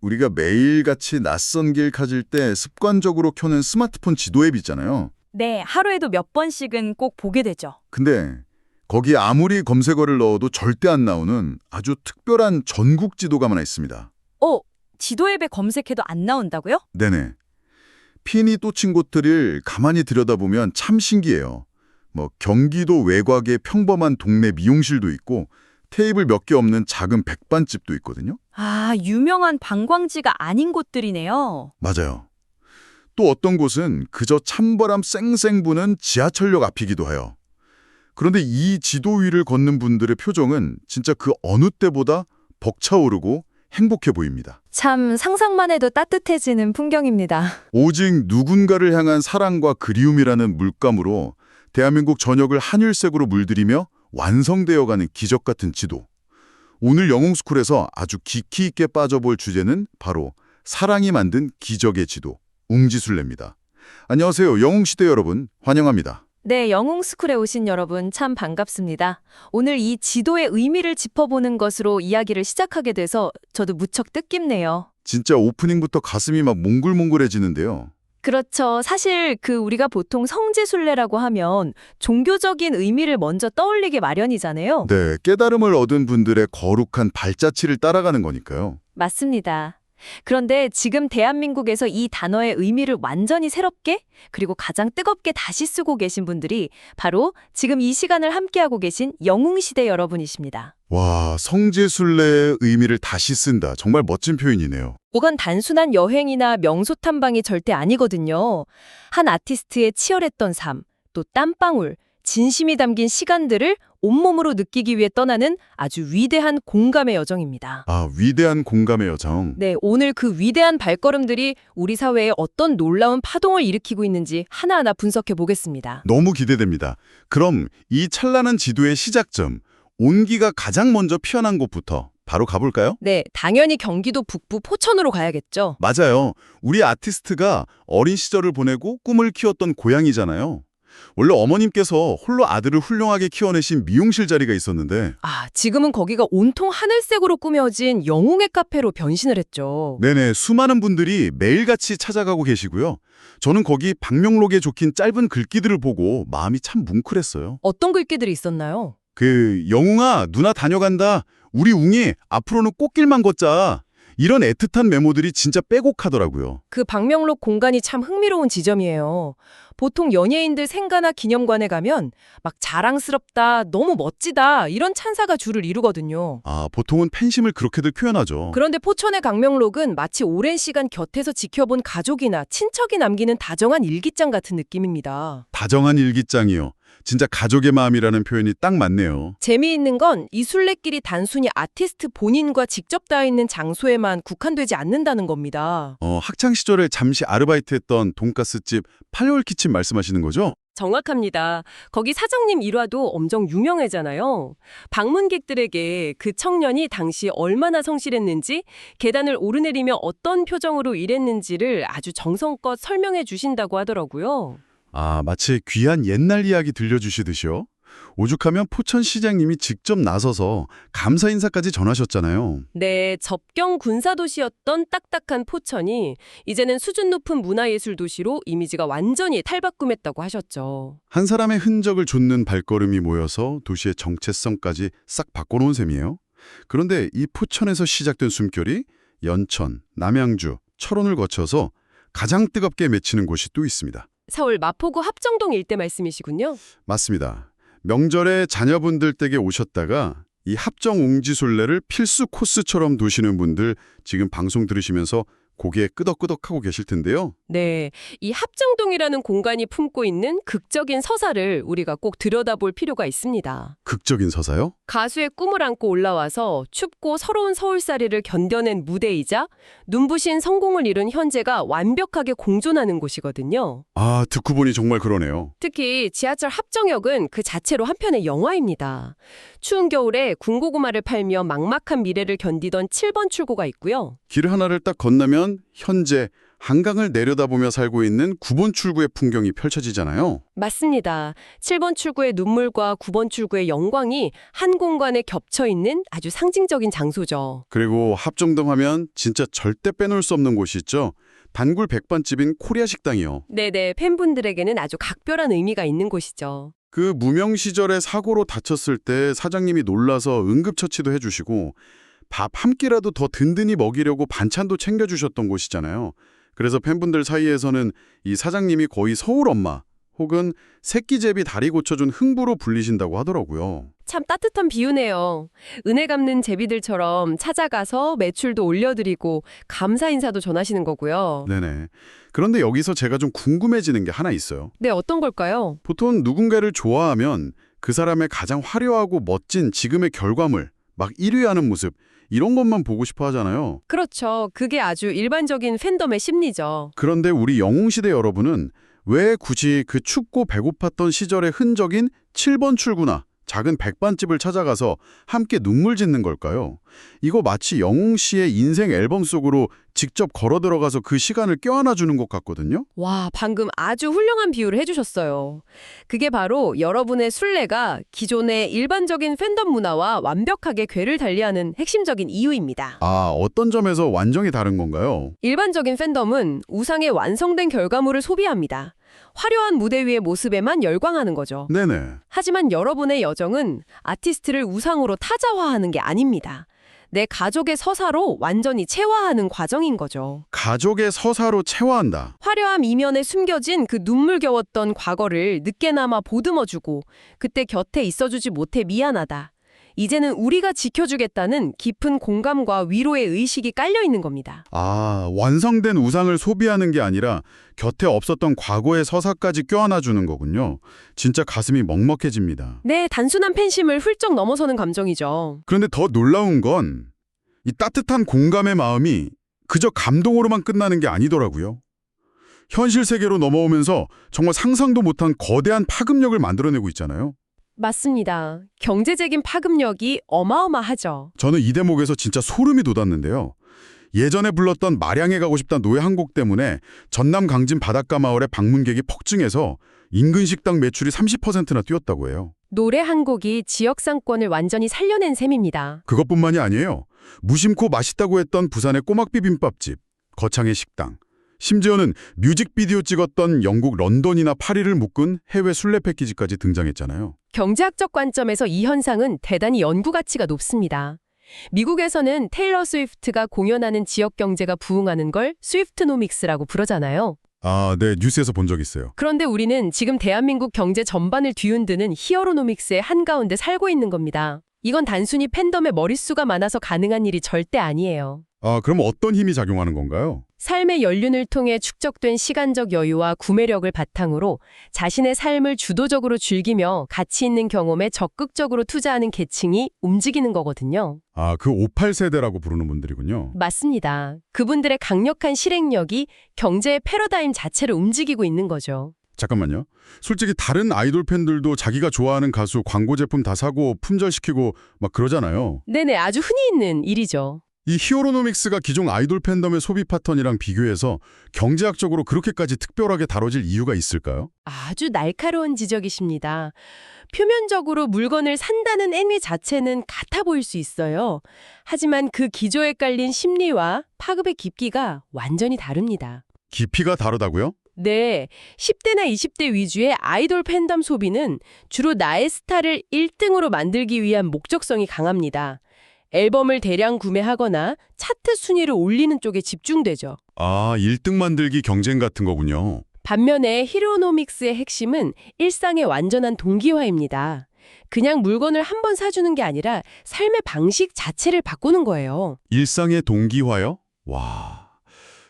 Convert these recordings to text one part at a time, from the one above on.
우리가 매일같이 낯선 길 가질 때 습관적으로 켜는 스마트폰 지도 앱 있잖아요. 네, 하루에도 몇 번씩은 꼭 보게 되죠. 근데 거기 아무리 검색어를 넣어도 절대 안 나오는 아주 특별한 전국 지도가 하나 있습니다. 지도 앱에 검색해도 안 나온다고요? 네네. 핀이 또친 곳들을 가만히 들여다보면 참 신기해요. 경기도 외곽의 평범한 동네 미용실도 있고 테이블 몇 개 없는 작은 백반집도 있거든요. 아, 유명한 관광지가 아닌 곳들이네요. 맞아요. 또 어떤 곳은 그저 찬바람 쌩쌩 부는 지하철역 앞이기도 해요. 그런데 이 지도 위를 걷는 분들의 표정은 진짜 그 어느 때보다 벅차오르고 행복해 보입니다. 참 상상만 해도 따뜻해지는 풍경입니다. 오직 누군가를 향한 사랑과 그리움이라는 물감으로 대한민국 전역을 한일색으로 물들이며 완성되어가는 기적 같은 지도. 오늘 영웅스쿨에서 아주 깊이 있게 빠져볼 주제는 바로 사랑이 만든 기적의 지도, 웅지순례입니다. 안녕하세요. 영웅시대 여러분, 환영합니다. 네, 영웅스쿨에 오신 여러분 참 반갑습니다. 오늘 이 지도의 의미를 짚어보는 것으로 이야기를 시작하게 돼서 저도 무척 뜻깊네요. 진짜 오프닝부터 가슴이 막 몽글몽글해지는데요. 그렇죠. 사실 우리가 보통 성지순례라고 하면 종교적인 의미를 먼저 떠올리게 마련이잖아요. 네, 깨달음을 얻은 분들의 거룩한 발자취를 따라가는 거니까요. 맞습니다. 그런데 지금 대한민국에서 이 단어의 의미를 완전히 새롭게 그리고 가장 뜨겁게 다시 쓰고 계신 분들이 바로 지금 이 시간을 함께하고 계신 영웅시대 여러분이십니다. 와, 성지순례의 의미를 다시 쓴다. 정말 멋진 표현이네요. 이건 단순한 여행이나 명소 탐방이 절대 아니거든요. 한 아티스트의 치열했던 삶, 또 땀방울, 진심이 담긴 시간들을 온몸으로 느끼기 위해 떠나는 아주 위대한 공감의 여정입니다. 아, 위대한 공감의 여정. 네, 오늘 그 위대한 발걸음들이 우리 사회에 어떤 놀라운 파동을 일으키고 있는지 하나하나 분석해 보겠습니다. 너무 기대됩니다. 그럼 이 찬란한 지도의 시작점, 온기가 가장 먼저 피어난 곳부터 바로 가볼까요? 네, 당연히 경기도 북부 포천으로 가야겠죠. 맞아요. 우리 아티스트가 어린 시절을 보내고 꿈을 키웠던 고향이잖아요. 원래 어머님께서 홀로 아들을 훌륭하게 키워내신 미용실 자리가 있었는데 지금은 거기가 온통 하늘색으로 꾸며진 영웅의 카페로 변신을 했죠. 네네, 수많은 분들이 매일같이 찾아가고 계시고요. 저는 거기 방명록에 적힌 짧은 글귀들을 보고 마음이 참 뭉클했어요. 어떤 글귀들이 있었나요? 영웅아, 누나 다녀간다. 우리 웅이 앞으로는 꽃길만 걷자. 이런 애틋한 메모들이 진짜 빼곡하더라고요. 그 방명록 공간이 참 흥미로운 지점이에요. 보통 연예인들 생가나 기념관에 가면 막 자랑스럽다, 너무 멋지다 이런 찬사가 주를 이루거든요. 보통은 팬심을 그렇게들 표현하죠. 그런데 포천의 강명록은 마치 오랜 시간 곁에서 지켜본 가족이나 친척이 남기는 다정한 일기장 같은 느낌입니다. 다정한 일기장이요. 진짜 가족의 마음이라는 표현이 딱 맞네요. 재미있는 건 이 순례길이 단순히 아티스트 본인과 직접 닿아 있는 장소에만 국한되지 않는다는 겁니다. 학창 시절에 잠시 아르바이트했던 돈가스집 8개월 키친 말씀하시는 거죠? 정확합니다. 거기 사장님 일화도 엄청 유명하잖아요. 방문객들에게 그 청년이 당시 얼마나 성실했는지, 계단을 오르내리며 어떤 표정으로 일했는지를 아주 정성껏 설명해 주신다고 하더라고요. 마치 귀한 옛날 이야기 들려주시듯이요. 오죽하면 포천시장님이 직접 나서서 감사 인사까지 전하셨잖아요. 네, 접경 군사도시였던 딱딱한 포천이 이제는 수준 높은 문화예술 도시로 이미지가 완전히 탈바꿈했다고 하셨죠. 한 사람의 흔적을 좇는 발걸음이 모여서 도시의 정체성까지 싹 바꿔놓은 셈이에요. 그런데 이 포천에서 시작된 숨결이 연천, 남양주, 철원을 거쳐서 가장 뜨겁게 맺히는 곳이 또 있습니다. 서울 마포구 합정동 일대 말씀이시군요. 맞습니다. 명절에 자녀분들 댁에 오셨다가 이 합정 웅지순례를 필수 코스처럼 두시는 분들 지금 방송 들으시면서 고개 끄덕끄덕하고 계실 텐데요. 네, 이 합정동이라는 공간이 품고 있는 극적인 서사를 우리가 꼭 들여다볼 필요가 있습니다. 극적인 서사요? 가수의 꿈을 안고 올라와서 춥고 서러운 서울살이를 견뎌낸 무대이자 눈부신 성공을 이룬 현재가 완벽하게 공존하는 곳이거든요. 듣고 보니 정말 그러네요. 특히 지하철 합정역은 그 자체로 한편의 영화입니다. 추운 겨울에 군고구마를 팔며 막막한 미래를 견디던 7번 출구가 있고요. 길 하나를 딱 건너면 현재 한강을 내려다보며 살고 있는 9번 출구의 풍경이 펼쳐지잖아요. 맞습니다. 7번 출구의 눈물과 9번 출구의 영광이 한 공간에 겹쳐 있는 아주 상징적인 장소죠. 그리고 합정동하면 진짜 절대 빼놓을 수 없는 곳이 있죠. 단골 백반집인 코리아 식당이요. 네네, 팬분들에게는 아주 각별한 의미가 있는 곳이죠. 그 무명 시절에 사고로 다쳤을 때 사장님이 놀라서 응급처치도 해주시고 밥 한 끼라도 더 든든히 먹이려고 반찬도 챙겨주셨던 곳이잖아요. 그래서 팬분들 사이에서는 이 사장님이 거의 서울 엄마 혹은 새끼제비 다리 고쳐준 흥부로 불리신다고 하더라고요. 참 따뜻한 비유네요. 은혜 갚는 제비들처럼 찾아가서 매출도 올려드리고 감사 인사도 전하시는 거고요. 네네. 그런데 여기서 제가 좀 궁금해지는 게 하나 있어요. 네, 어떤 걸까요? 보통 누군가를 좋아하면 그 사람의 가장 화려하고 멋진 지금의 결과물, 막 1위 하는 모습, 이런 것만 보고 싶어 하잖아요. 그렇죠. 그게 아주 일반적인 팬덤의 심리죠. 그런데 우리 영웅시대 여러분은 왜 굳이 그 춥고 배고팠던 시절의 흔적인 7번 출구나 작은 백반집을 찾아가서 함께 눈물 짓는 걸까요? 이거 마치 영웅 씨의 인생 앨범 속으로 직접 걸어 들어가서 그 시간을 껴안아 주는 것 같거든요. 와, 방금 아주 훌륭한 비유를 해주셨어요. 그게 바로 여러분의 순례가 기존의 일반적인 팬덤 문화와 완벽하게 궤를 달리하는 핵심적인 이유입니다. 아, 어떤 점에서 완전히 다른 건가요? 일반적인 팬덤은 우상의 완성된 결과물을 소비합니다. 화려한 무대 위의 모습에만 열광하는 거죠. 네네. 하지만 여러분의 여정은 아티스트를 우상으로 타자화하는 게 아닙니다. 내 가족의 서사로 완전히 체화하는 과정인 거죠. 가족의 서사로 체화한다. 화려함 이면에 숨겨진 그 눈물겨웠던 과거를 늦게나마 보듬어주고 그때 곁에 있어주지 못해 미안하다. 이제는 우리가 지켜주겠다는 깊은 공감과 위로의 의식이 깔려있는 겁니다. 아, 완성된 우상을 소비하는 게 아니라 곁에 없었던 과거의 서사까지 껴안아 주는 거군요. 진짜 가슴이 먹먹해집니다. 네, 단순한 팬심을 훌쩍 넘어서는 감정이죠. 그런데 더 놀라운 건 이 따뜻한 공감의 마음이 그저 감동으로만 끝나는 게 아니더라고요. 현실 세계로 넘어오면서 정말 상상도 못한 거대한 파급력을 만들어내고 있잖아요. 맞습니다. 경제적인 파급력이 어마어마하죠. 저는 이 대목에서 진짜 소름이 돋았는데요. 예전에 불렀던 마량에 가고 싶다 노래 한 곡 때문에 전남 강진 바닷가 마을의 방문객이 폭증해서 인근 식당 매출이 30%나 뛰었다고 해요. 노래 한 곡이 지역 상권을 완전히 살려낸 셈입니다. 그것뿐만이 아니에요. 무심코 맛있다고 했던 부산의 꼬막 비빔밥집, 거창의 식당, 심지어는 뮤직비디오 찍었던 영국 런던이나 파리를 묶은 해외 순례 패키지까지 등장했잖아요. 경제학적 관점에서 이 현상은 대단히 연구 가치가 높습니다. 미국에서는 테일러 스위프트가 공연하는 지역 경제가 부흥하는 걸 스위프트노믹스라고 부르잖아요. 아, 네, 뉴스에서 본 적 있어요. 그런데 우리는 지금 대한민국 경제 전반을 뒤흔드는 히어로노믹스의 한가운데 살고 있는 겁니다. 이건 단순히 팬덤의 머릿수가 많아서 가능한 일이 절대 아니에요. 아, 그럼 어떤 힘이 작용하는 건가요? 삶의 연륜을 통해 축적된 시간적 여유와 구매력을 바탕으로 자신의 삶을 주도적으로 즐기며 가치 있는 경험에 적극적으로 투자하는 계층이 움직이는 거거든요. 아, 그 58세대라고 부르는 분들이군요. 맞습니다. 그분들의 강력한 실행력이 경제의 패러다임 자체를 움직이고 있는 거죠. 잠깐만요. 솔직히 다른 아이돌 팬들도 자기가 좋아하는 가수 광고 제품 다 사고 품절시키고 막 그러잖아요. 네네, 아주 흔히 있는 일이죠. 이 히어로노믹스가 기존 아이돌 팬덤의 소비 패턴이랑 비교해서 경제학적으로 그렇게까지 특별하게 다뤄질 이유가 있을까요? 아주 날카로운 지적이십니다. 표면적으로 물건을 산다는 행위 자체는 같아 보일 수 있어요. 하지만 그 기조에 깔린 심리와 파급의 깊이가 완전히 다릅니다. 깊이가 다르다고요? 네, 10대나 20대 위주의 아이돌 팬덤 소비는 주로 나의 스타를 1등으로 만들기 위한 목적성이 강합니다. 앨범을 대량 구매하거나 차트 순위를 올리는 쪽에 집중되죠. 아, 1등 만들기 경쟁 같은 거군요. 반면에 히로노믹스의 핵심은 일상의 완전한 동기화입니다. 그냥 물건을 한 번 사주는 게 아니라 삶의 방식 자체를 바꾸는 거예요. 일상의 동기화요? 와.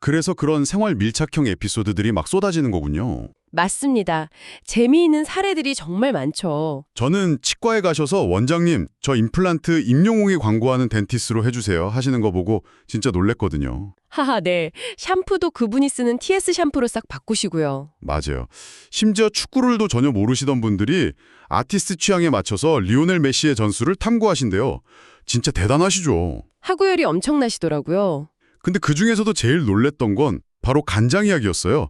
그래서 그런 생활 밀착형 에피소드들이 막 쏟아지는 거군요. 맞습니다. 재미있는 사례들이 정말 많죠. 저는 치과에 가셔서 원장님, 저 임플란트 임영웅이 광고하는 덴티스로 해주세요 하시는 거 보고 진짜 놀랬거든요. 하하, 네. 샴푸도 그분이 쓰는 TS 샴푸로 싹 바꾸시고요. 맞아요. 심지어 축구를 전혀 모르시던 분들이 아티스트 취향에 맞춰서 리오넬 메시의 전술을 탐구하신대요. 진짜 대단하시죠. 하구열이 엄청나시더라고요. 근데 그중에서도 제일 놀랬던 건 바로 간장 이야기였어요.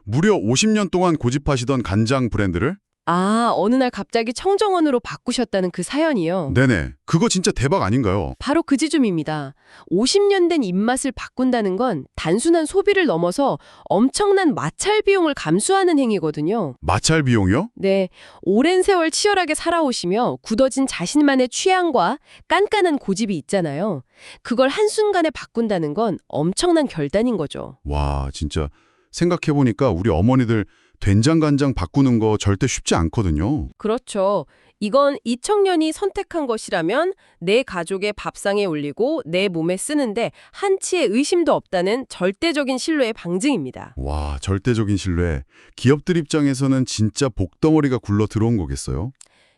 무려 50년 동안 고집하시던 간장 브랜드를 아, 어느 날 갑자기 청정원으로 바꾸셨다는 그 사연이요. 네네. 그거 진짜 대박 아닌가요? 바로 그 지점입니다. 50년 된 입맛을 바꾼다는 건 단순한 소비를 넘어서 엄청난 마찰 비용을 감수하는 행위거든요. 마찰 비용이요? 네, 오랜 세월 치열하게 살아오시며 굳어진 자신만의 취향과 깐깐한 고집이 있잖아요. 그걸 한순간에 바꾼다는 건 엄청난 결단인 거죠. 와, 진짜 생각해보니까 우리 어머니들 된장 간장 바꾸는 거 절대 쉽지 않거든요. 그렇죠. 이건 이 청년이 선택한 것이라면 내 가족의 밥상에 올리고 내 몸에 쓰는데 한치의 의심도 없다는 절대적인 신뢰의 방증입니다. 와, 절대적인 신뢰. 기업들 입장에서는 진짜 복덩어리가 굴러 들어온 거겠어요?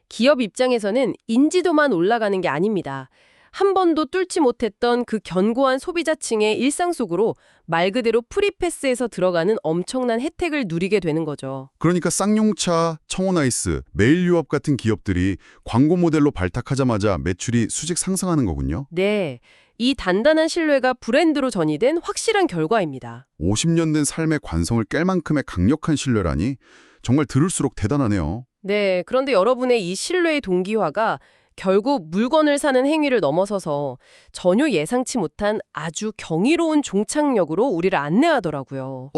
기업 입장에서는 인지도만 올라가는 게 아닙니다. 한 번도 뚫지 못했던 그 견고한 소비자층의 일상 속으로 말 그대로 프리패스에서 들어가는 엄청난 혜택을 누리게 되는 거죠. 그러니까 쌍용차, 청원아이스, 메일유업 같은 기업들이 광고 모델로 발탁하자마자 매출이 수직 상승하는 거군요. 네, 이 단단한 신뢰가 브랜드로 전이된 확실한 결과입니다. 50년 된 삶의 관성을 깰 만큼의 강력한 신뢰라니 정말 들을수록 대단하네요. 네, 그런데 여러분의 이 신뢰의 동기화가 결국 물건을 사는 행위를 넘어서서 전혀 예상치 못한 아주 경이로운 종착역으로 우리를 안내하더라고요.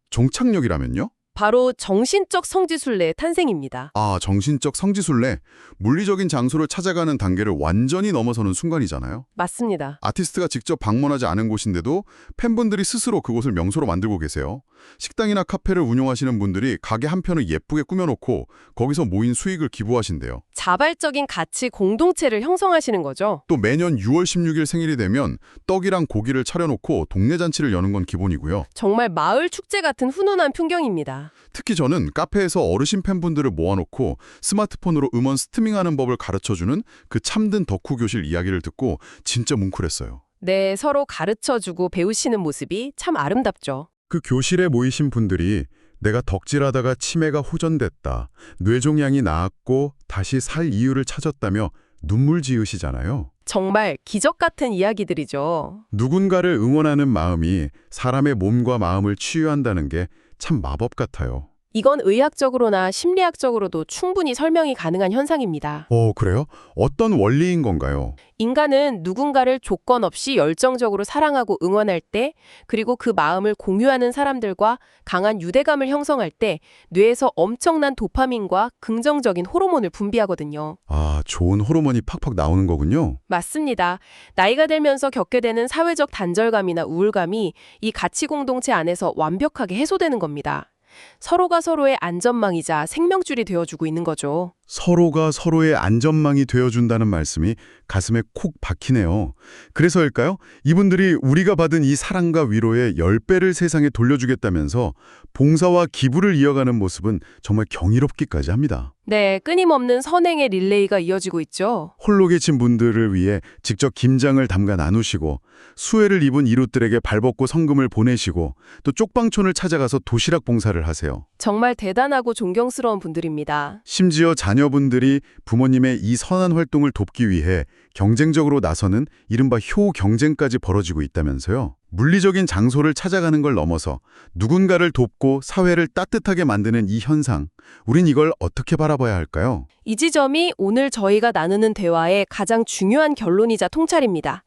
종착역이라면요? 바로 정신적 성지순례의 탄생입니다. 아, 정신적 성지순례. 물리적인 장소를 찾아가는 단계를 완전히 넘어서는 순간이잖아요. 맞습니다. 아티스트가 직접 방문하지 않은 곳인데도 팬분들이 스스로 그곳을 명소로 만들고 계세요. 식당이나 카페를 운영하시는 분들이 가게 한편을 예쁘게 꾸며놓고 거기서 모인 수익을 기부하신대요. 자발적인 가치 공동체를 형성하시는 거죠. 또 매년 6월 16일 생일이 되면 떡이랑 고기를 차려놓고 동네 잔치를 여는 건 기본이고요. 정말 마을 축제 같은 훈훈한 풍경입니다. 특히 저는 카페에서 어르신 팬분들을 모아놓고 스마트폰으로 음원 스트리밍하는 법을 가르쳐주는 그 참된 덕후 교실 이야기를 듣고 진짜 뭉클했어요. 네, 서로 가르쳐주고 배우시는 모습이 참 아름답죠. 그 교실에 모이신 분들이 내가 덕질하다가 치매가 호전됐다, 뇌종양이 나았고 다시 살 이유를 찾았다며 눈물 지으시잖아요. 정말 기적 같은 이야기들이죠. 누군가를 응원하는 마음이 사람의 몸과 마음을 치유한다는 게 참 마법 같아요. 이건 의학적으로나 심리학적으로도 충분히 설명이 가능한 현상입니다. 그래요? 어떤 원리인 건가요? 인간은 누군가를 조건 없이 열정적으로 사랑하고 응원할 때, 그리고 그 마음을 공유하는 사람들과 강한 유대감을 형성할 때 뇌에서 엄청난 도파민과 긍정적인 호르몬을 분비하거든요. 아, 좋은 호르몬이 팍팍 나오는 거군요. 맞습니다. 나이가 들면서 겪게 되는 사회적 단절감이나 우울감이 이 가치 공동체 안에서 완벽하게 해소되는 겁니다. 서로가 서로의 안전망이자 생명줄이 되어주고 있는 거죠. 서로가 서로의 안전망이 되어준다는 말씀이 가슴에 콕 박히네요. 그래서일까요? 이분들이 우리가 받은 이 사랑과 위로의 10배를 세상에 돌려주겠다면서 봉사와 기부를 이어가는 모습은 정말 경이롭기까지 합니다. 네, 끊임없는 선행의 릴레이가 이어지고 있죠. 홀로 계신 분들을 위해 직접 김장을 담가 나누시고 수해를 입은 이웃들에게 발벗고 성금을 보내시고 또 쪽방촌을 찾아가서 도시락 봉사를 하세요. 정말 대단하고 존경스러운 분들입니다. 심지어 자녀분들이 부모님의 이 선한 활동을 돕기 위해 경쟁적으로 나서는 이른바 효 경쟁까지 벌어지고 있다면서요. 물리적인 장소를 찾아가는 걸 넘어서 누군가를 돕고 사회를 따뜻하게 만드는 이 현상, 우린 이걸 어떻게 바라봐야 할까요? 이 지점이 오늘 저희가 나누는 대화의 가장 중요한 결론이자 통찰입니다.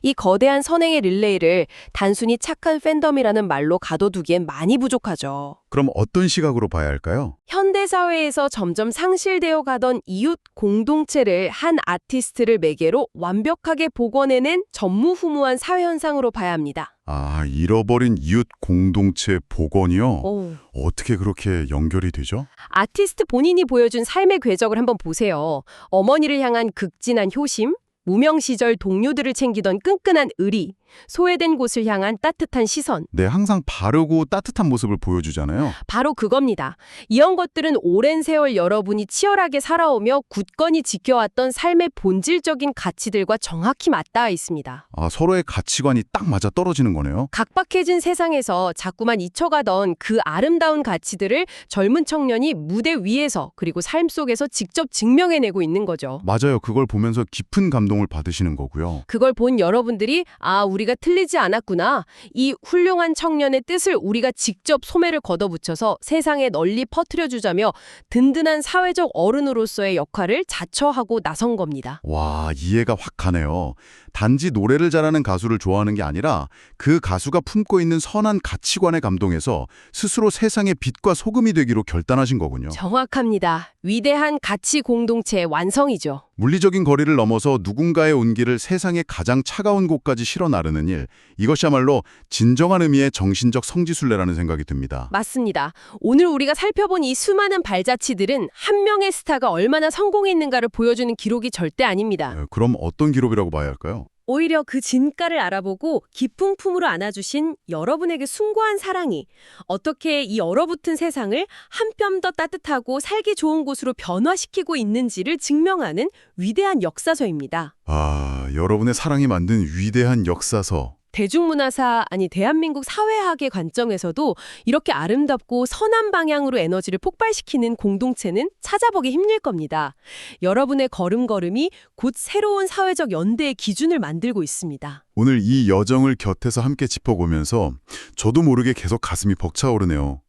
이 거대한 선행의 릴레이를 단순히 착한 팬덤이라는 말로 가둬두기엔 많이 부족하죠. 그럼 어떤 시각으로 봐야 할까요? 현대사회에서 점점 상실되어 가던 이웃 공동체를 한 아티스트를 매개로 완벽하게 복원해낸 전무후무한 사회현상으로 봐야 합니다. 아, 잃어버린 이웃 공동체 복원이요? 오. 어떻게 그렇게 연결이 되죠? 아티스트 본인이 보여준 삶의 궤적을 한번 보세요. 어머니를 향한 극진한 효심, 무명 시절 동료들을 챙기던 끈끈한 의리, 소외된 곳을 향한 따뜻한 시선. 네, 항상 바르고 따뜻한 모습을 보여주잖아요. 바로 그겁니다. 이런 것들은 오랜 세월 여러분이 치열하게 살아오며 굳건히 지켜왔던 삶의 본질적인 가치들과 정확히 맞닿아 있습니다. 아, 서로의 가치관이 딱 맞아 떨어지는 거네요. 각박해진 세상에서 자꾸만 잊혀가던 그 아름다운 가치들을 젊은 청년이 무대 위에서 그리고 삶 속에서 직접 증명해내고 있는 거죠. 맞아요. 그걸 보면서 깊은 감동을 받으시는 거고요. 그걸 본 여러분들이 우리 우리가 틀리지 않았구나. 이 훌륭한 청년의 뜻을 우리가 직접 소매를 걷어붙여서 세상에 널리 퍼뜨려주자며 든든한 사회적 어른으로서의 역할을 자처하고 나선 겁니다. 와, 이해가 확 가네요. 단지 노래를 잘하는 가수를 좋아하는 게 아니라 그 가수가 품고 있는 선한 가치관에 감동해서 스스로 세상의 빛과 소금이 되기로 결단하신 거군요. 정확합니다. 위대한 가치 공동체의 완성이죠. 물리적인 거리를 넘어서 누군가의 온기를 세상의 가장 차가운 곳까지 실어 나르는 일, 이것이야말로 진정한 의미의 정신적 성지순례라는 생각이 듭니다. 맞습니다. 오늘 우리가 살펴본 이 수많은 발자취들은 한 명의 스타가 얼마나 성공했는가를 보여주는 기록이 절대 아닙니다. 그럼 어떤 기록이라고 봐야 할까요? 오히려 그 진가를 알아보고 깊은 품으로 안아주신 여러분에게 숭고한 사랑이 어떻게 이 얼어붙은 세상을 한 뼘 더 따뜻하고 살기 좋은 곳으로 변화시키고 있는지를 증명하는 위대한 역사서입니다. 아, 여러분의 사랑이 만든 위대한 역사서. 대중문화사, 아니 대한민국 사회학의 관점에서도 이렇게 아름답고 선한 방향으로 에너지를 폭발시키는 공동체는 찾아보기 힘들 겁니다. 여러분의 걸음걸음이 곧 새로운 사회적 연대의 기준을 만들고 있습니다. 오늘 이 여정을 곁에서 함께 짚어보면서 저도 모르게 계속 가슴이 벅차오르네요.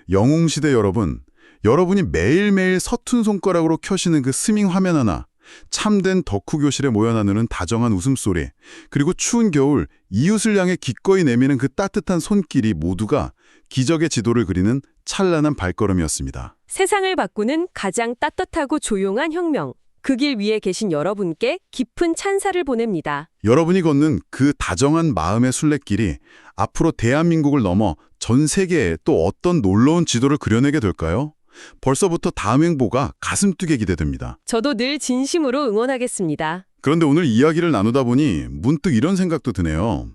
영웅시대 여러분, 여러분이 매일매일 서툰 손가락으로 켜시는 그 스밍 화면 하나, 참된 덕후 교실에 모여 나누는 다정한 웃음소리, 그리고 추운 겨울 이웃을 향해 기꺼이 내미는 그 따뜻한 손길이 모두가 기적의 지도를 그리는 찬란한 발걸음이었습니다. 세상을 바꾸는 가장 따뜻하고 조용한 혁명. 그 길 위에 계신 여러분께 깊은 찬사를 보냅니다. 여러분이 걷는 그 다정한 마음의 순례길이 앞으로 대한민국을 넘어 전 세계에 또 어떤 놀라운 지도를 그려내게 될까요? 벌써부터 다음 행보가 가슴 뛰게 기대됩니다. 저도 늘 진심으로 응원하겠습니다. 그런데 오늘 이야기를 나누다 보니 문득 이런 생각도 드네요.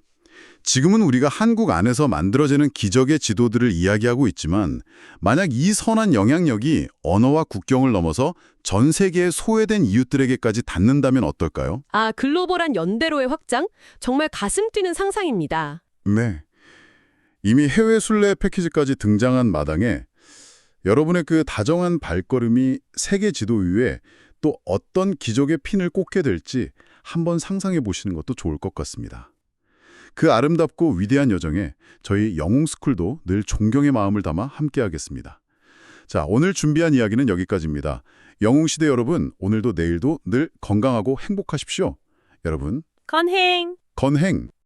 지금은 우리가 한국 안에서 만들어지는 기적의 지도들을 이야기하고 있지만 만약 이 선한 영향력이 언어와 국경을 넘어서 전 세계의 소외된 이웃들에게까지 닿는다면 어떨까요? 아, 글로벌한 연대로의 확장? 정말 가슴 뛰는 상상입니다. 네. 이미 해외 순례 패키지까지 등장한 마당에 여러분의 그 다정한 발걸음이 세계 지도 위에 또 어떤 기적의 핀을 꽂게 될지 한번 상상해 보시는 것도 좋을 것 같습니다. 그 아름답고 위대한 여정에 저희 영웅스쿨도 늘 존경의 마음을 담아 함께하겠습니다. 자, 오늘 준비한 이야기는 여기까지입니다. 영웅시대 여러분, 오늘도 내일도 늘 건강하고 행복하십시오. 여러분, 건행! 건행!